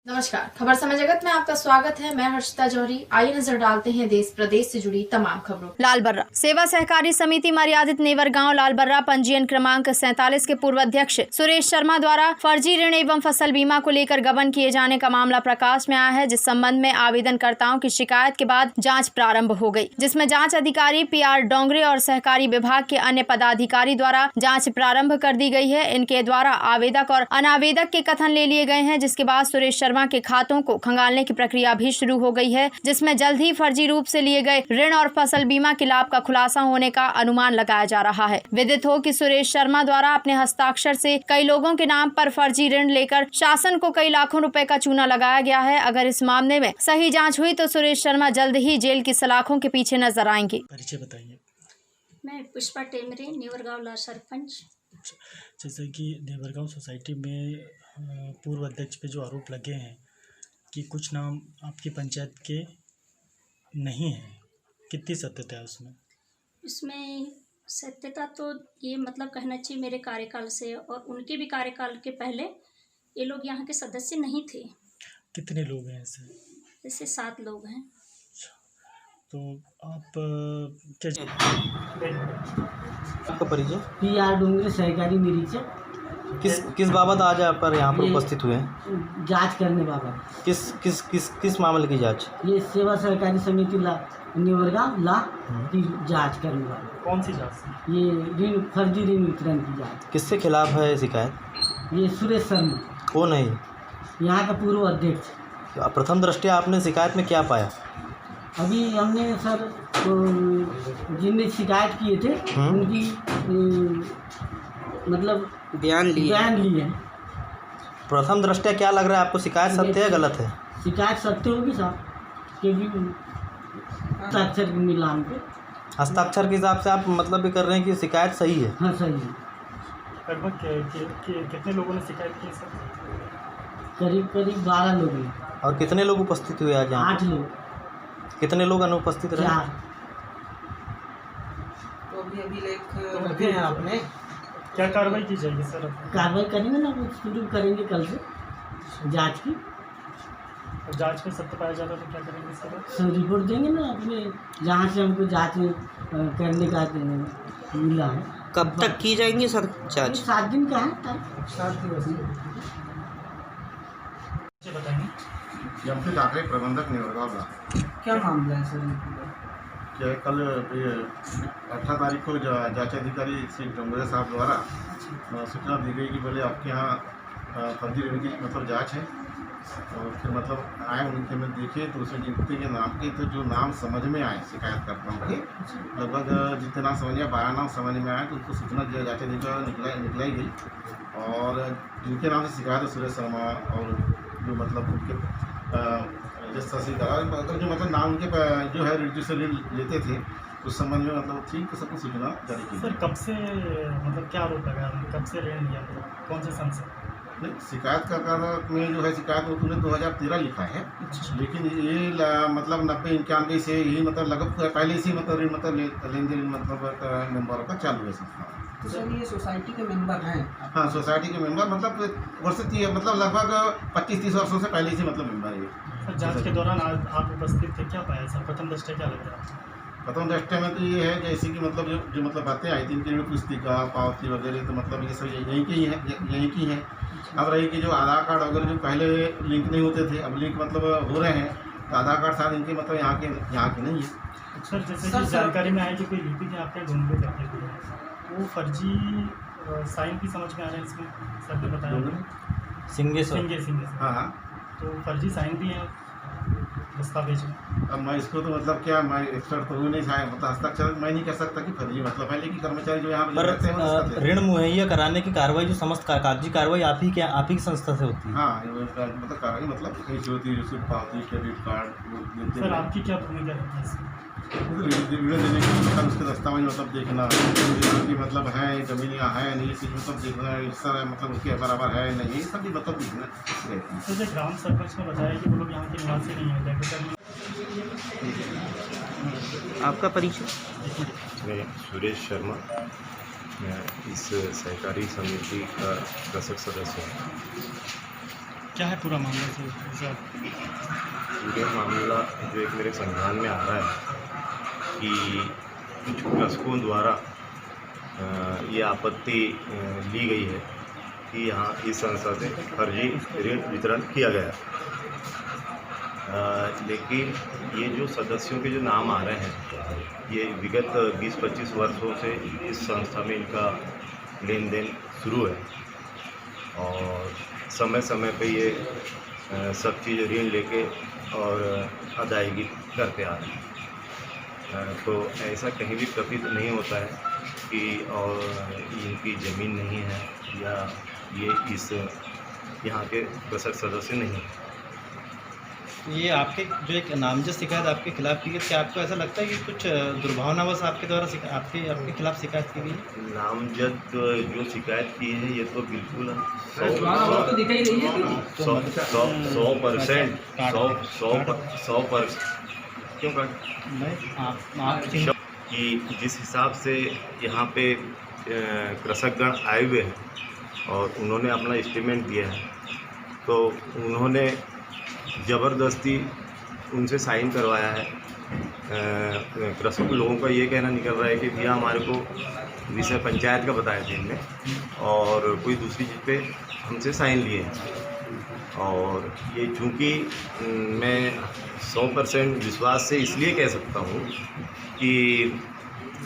नमस्कार, खबर समय जगत में आपका स्वागत है। मैं हर्षिता जौहरी। आइए नजर डालते हैं देश प्रदेश से जुड़ी तमाम खबरों। लालबर्रा सेवा सहकारी समिति मर्यादित नेवर गांव लालबर्रा पंजीयन क्रमांक 47 के पूर्व अध्यक्ष सुरेश शर्मा द्वारा फर्जी ऋण एवं फसल बीमा को लेकर गबन किए जाने का मामला प्रकाश में आया है, जिस संबंध में आवेदनकर्ताओं की शिकायत के बाद जाँच प्रारंभ हो गयी, जिसमें जाँच अधिकारी PR डोंगरे और सहकारी विभाग के अन्य पदाधिकारी द्वारा जाँच प्रारंभ कर दी गयी है। इनके द्वारा आवेदक और अनावेदक के कथन ले लिए गए हैं, जिसके बाद सुरेश शर्मा के खातों को खंगालने की प्रक्रिया भी शुरू हो गई है, जिसमें जल्द ही फर्जी रूप से लिए गए ऋण और फसल बीमा के लाभ का खुलासा होने का अनुमान लगाया जा रहा है। विदित हो कि सुरेश शर्मा द्वारा अपने हस्ताक्षर से कई लोगों के नाम पर फर्जी ऋण लेकर शासन को कई लाखों रुपए का चूना लगाया गया है। अगर इस मामले में सही जाँच हुई तो सुरेश शर्मा जल्द ही जेल की सलाखों के पीछे नजर आएंगे। परिचय बताइए। मैं पुष्पा टेमरे, नेवरगांव ला सरपंच। जैसे कि नेवरगांव सोसाइटी में पूर्व अध्यक्ष पे जो आरोप लगे हैं कि कुछ नाम आपकी पंचायत के नहीं हैं, कितनी सत्यता है उसमें? इसमें सत्यता तो ये मतलब कहना चाहिए मेरे कार्यकाल से और उनके भी कार्यकाल के पहले ये लोग यहाँ के सदस्य नहीं थे। कितने लोग हैं ऐसे? जैसे 7 लोग हैं। तो आप क्या आपका परिचय? PR डोंगरे सहकारी निरीक्षक। किस बाबत आज आप पर यहाँ पर उपस्थित हुए हैं? जांच करने बाबत। किस मामले की जांच? ये सेवा सहकारी समिति नेवरगांव ला की जांच करने बाबत। कौन सी जांच? ये फर्जी ऋण वितरण की जांच। किसके खिलाफ है शिकायत? ये सुरेश शर्मा। कौन है? यहाँ का पूर्व अध्यक्ष। प्रथम दृष्टया आपने शिकायत में क्या पाया? अभी हमने सर जिनने शिकायत किए थे उनकी मतलब बयान लिए हैं। प्रथम दृष्टया क्या लग रहा है आपको? शिकायत सत्य है गलत है? शिकायत सत्य होगी साहब, क्योंकि हस्ताक्षर मिला हमको। हस्ताक्षर के हिसाब से आप मतलब भी कर रहे हैं कि शिकायत सही है? हाँ सही है। लगभग कितने लोगों ने शिकायत की सर? करीब 12 लोग हैं। और कितने लोग उपस्थित हुए आज यहाँ? 8 लोग। कितने लोग अनुपस्थित रहे? 4। तो अभी लेख रखे हैं आपने, क्या कार्रवाई की जाएगी सर? कार्रवाई करेंगे ना, शुरू करेंगे कल से जांच की। जांच में सत्य पाया जाता तो क्या करेंगे सर? सर रिपोर्ट देंगे ना अपने, जहाँ से हमको जांच करने का मिला है। कब तक की जाएंगी सर जांच? 7 दिन का है। 7 दिवस। बताएंगे। जमशेद आकरे प्रबंधक नेवरगांव ला। क्या मामला है सर? क्या कल 18 तारीख को जांच अधिकारी श्री डोंगरे साहब द्वारा सूचना दी गई कि बोले आपके यहाँ फर्जी ऋण की मतलब जांच है। और फिर मतलब आए उनके में देखे तो उसमें जितने के नाम के तो जो नाम समझ में आए शिकायतकर्ताओं के लगभग जितने नाम समझ में 12 नाम समझ में आए तो उनको सूचना दिया जांच अधिकारी निकलाई गई। और जिनके नाम से शिकायत है सुरेश शर्मा और जो मतलब उनके अगर जो मतलब नाम उनके जो है जो ऋण लेते थे उस संबंध में मतलब ठीक सबको सूचना जारी की। सर कब से मतलब क्या आरोप लगा, कब से ऋण लिया, मतलब कौन से सन से? नहीं, शिकायत का में जो है शिकायत में उन्होंने 2013 लिखा है, लेकिन ये मतलब 90-91 से यही मतलब लगभग पहले से मतलब ऋण मतलब लेन देन मतलब मेम्बर का चालू है संस्था। तो सर ये सोसाइटी के मेंबर हैं? हाँ, सोसाइटी के मेंबर मतलब वर्ष मतलब लगभग 25-30 वर्षों से पहले से मतलब मेंबर है। सर जांच के दौरान आप उपस्थित थे, क्या पाया सर? प्रथम दृष्टया क्या लग रहा है? प्रथम दृष्टया में तो ये है जैसे कि मतलब जो मतलब बातें आई थी इनकी पुस्तिका पावती वगैरह तो मतलब ये सब यहीं की है। अब रही कि जो आधार कार्ड वगैरह जो पहले लिंक नहीं होते थे अब लिंक मतलब हो रहे हैं, तो आधार कार्ड शायद इनके मतलब यहाँ के नहीं है। सर जैसे कि जानकारी में आया कि कोई यूपी के आपके ढूंढ करते हुए वो फर्जी साइन भी समझ में आ रहा है इसमें, सर ने बताया। सिंगे हाँ, तो फर्जी साइन भी है दस्तावेज में। अब मैं इसको तो मतलब क्या मैं एक्सपर्ट तो नहीं था, मतलब हस्ताक्षर मैं नहीं कह सकता कि फर्जी मतलब पहले की कर्मचारी जो यहाँ पर ऋण मुहैया कराने की कार्रवाई जो समस्त कागजी कार्रवाई आप ही की संस्था से होती है? हाँ, मतलब कार्रवाई मतलब कहीं से होती है, रसीद पावती क्रेडिट कार्ड। सर आपकी क्या भूमिका रहती है इसमें? ऋण देने के मतलब उसके दस्तावेज मतलब देखना कि मतलब है जमीन यहाँ है नहीं, चीज़ मतलब देखना सर मतलब उसके बराबर है नहीं, ये सब भी मतलब देखना। तो जो ग्राम सरपंच ने बताया कि वो लोग यहाँ के निवासी नहीं है, आपका परिचय? मैं सुरेश शर्मा, मैं इस सहकारी समिति का दशक सदस्य हूँ। क्या है पूरा मामला सर? पूरे मामला जो एक मेरे संज्ञान में आ रहा है कि कुछ कृषकों द्वारा ये आपत्ति ली गई है कि यहाँ इस संस्था से फर्जी ऋण वितरण किया गया। लेकिन ये जो सदस्यों के जो नाम आ रहे हैं ये विगत 20-25 वर्षों से इस संस्था में इनका लेन देन शुरू है और समय समय पे ये सब चीज़ ऋण लेके और अदायगी करते आ रहे हैं। तो ऐसा कहीं भी प्रतीत नहीं होता है कि और इनकी ज़मीन नहीं है या ये इस यहाँ के कृषक सदस्य नहीं हैं। ये आपके जो एक नामजद शिकायत आपके खिलाफ की गई, क्या आपको ऐसा लगता है कि कुछ दुर्भावनावश आपके द्वारा आपके खिलाफ शिकायत की गई है? नामजद जो शिकायत की है ये तो बिल्कुल 100% क्यों कि जिस हिसाब से यहाँ पे कृषकगण आए हुए हैं और उन्होंने अपना स्टेटमेंट दिया है तो उन्होंने ज़बरदस्ती उनसे साइन करवाया है। कृषक लोगों का ये कहना निकल रहा है कि भैया हमारे को विषय पंचायत का बताया थे इनने और कोई दूसरी चीज़ पे हमसे साइन लिए हैं। और ये चूँकि मैं 100% विश्वास से इसलिए कह सकता हूँ कि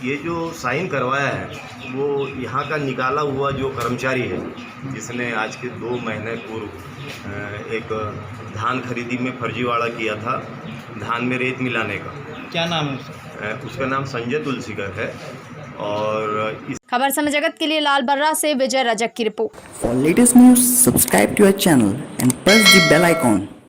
ये जो साइन करवाया है वो यहाँ का निकाला हुआ जो कर्मचारी है जिसने आज के 2 महीने पूर्व एक धान खरीदी में फर्जीवाड़ा किया था धान में रेत मिलाने का। क्या नाम है उसका? उसका नाम संजय तुलसीकर है। और इस खबर समय जगत के लिए लाल बर्रा से विजय रजक की report. For latest news, subscribe to our channel and press the bell icon.